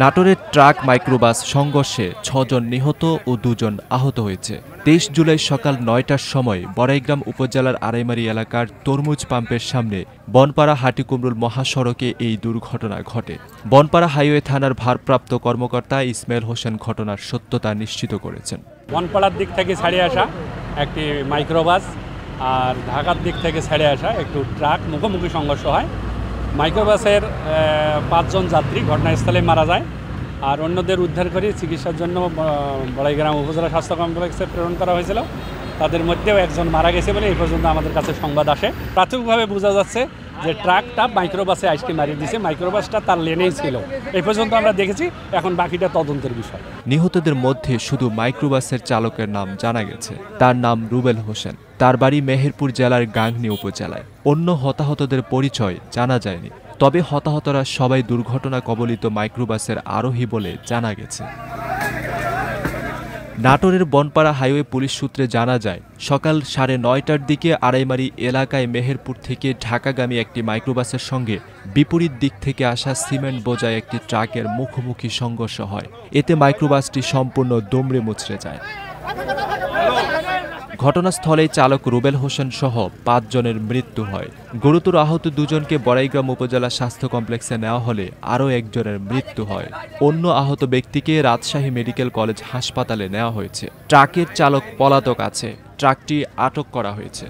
নাটোরের truck microbus সংঘর্ষে ৬ জন নিহত ও ২ জন আহত হয়েছে। ২৩ জুলাই সকাল ৯টার সময় বড়াইগ্রাম উপজেলার আড়াইমারি এলাকার তরমুজ পাম্পের সামনে বনপাড়া হাটিকুমরুল মহাসড়কে এই দুর্ঘটনা ঘটে। বনপাড়া হাইওয়ে থানার ভারপ্রাপ্ত কর্মকর্তা ইসমাইল হোসেন ঘটনার সত্যতা নিশ্চিত করেছেন। বনপাড়ার দিক থেকে ছাড়িয়ে আসা একটি মাইক্রোবাস আর ঢাকার দিক থেকে ছেড়ে আসা একটু ট্রাক মুখোমুখি সংঘর্ষ হয়। মাইক্রোবাসের ৫ জন যাত্রী ঘটনাস্থলে মারা যায়, আর অন্যদের উদ্ধার করে চিকিৎসার জন্য বড়াইগ্রাম উপজেলা স্বাস্থ্য কমপ্লেক্সে প্রেরণ করা হয়েছিল। তাদের মধ্যেও একজন মারা গেছে বলে এই পর্যন্ত আমাদের কাছে সংবাদ আসে। প্রাথমিকভাবে বোঝা যাচ্ছে যে ট্রাকটা মাইক্রোবাসে আজকে মারিয়ে দিয়েছে, মাইক্রোবাসটা তার লেনেই ছিল। এই পর্যন্ত আমরা দেখেছি, এখন বাকিটা তদন্তের বিষয়। নিহতদের মধ্যে শুধু মাইক্রোবাসের চালকের নাম জানা গেছে। তার নাম রুবেল হোসেন। তার বাড়ি মেহেরপুর জেলার গাংনী উপজেলায়। অন্য হতাহতদের পরিচয় জানা যায়নি, তবে হতাহতরা সবাই দুর্ঘটনা কবলিত মাইক্রোবাসের আরোহী বলে জানা গেছে। নাটোরের বনপাড়া হাইওয়ে পুলিশ সূত্রে জানা যায়, সকাল ৯:৩০টার দিকে আড়াইমারি এলাকায় মেহেরপুর থেকে ঢাকাগামী একটি মাইক্রোবাসের সঙ্গে বিপরীত দিক থেকে আসা সিমেন্ট বোঝায় একটি ট্রাকের মুখোমুখি সংঘর্ষ হয়। এতে মাইক্রোবাসটি সম্পূর্ণ দুমড়ে মুচড়ে যায়। ঘটনাস্থলেই চালক রুবেল হোসেন সহ ৫ জনের মৃত্যু হয়। গুরুতর আহত ২ জনকে বড়াইগ্রাম উপজেলা স্বাস্থ্য কমপ্লেক্সে নেওয়া হলে আরও একজনের মৃত্যু হয়। অন্য আহত ব্যক্তিকে রাজশাহী মেডিকেল কলেজ হাসপাতালে নেওয়া হয়েছে। ট্রাকের চালক পলাতক আছে। ট্রাকটি আটক করা হয়েছে।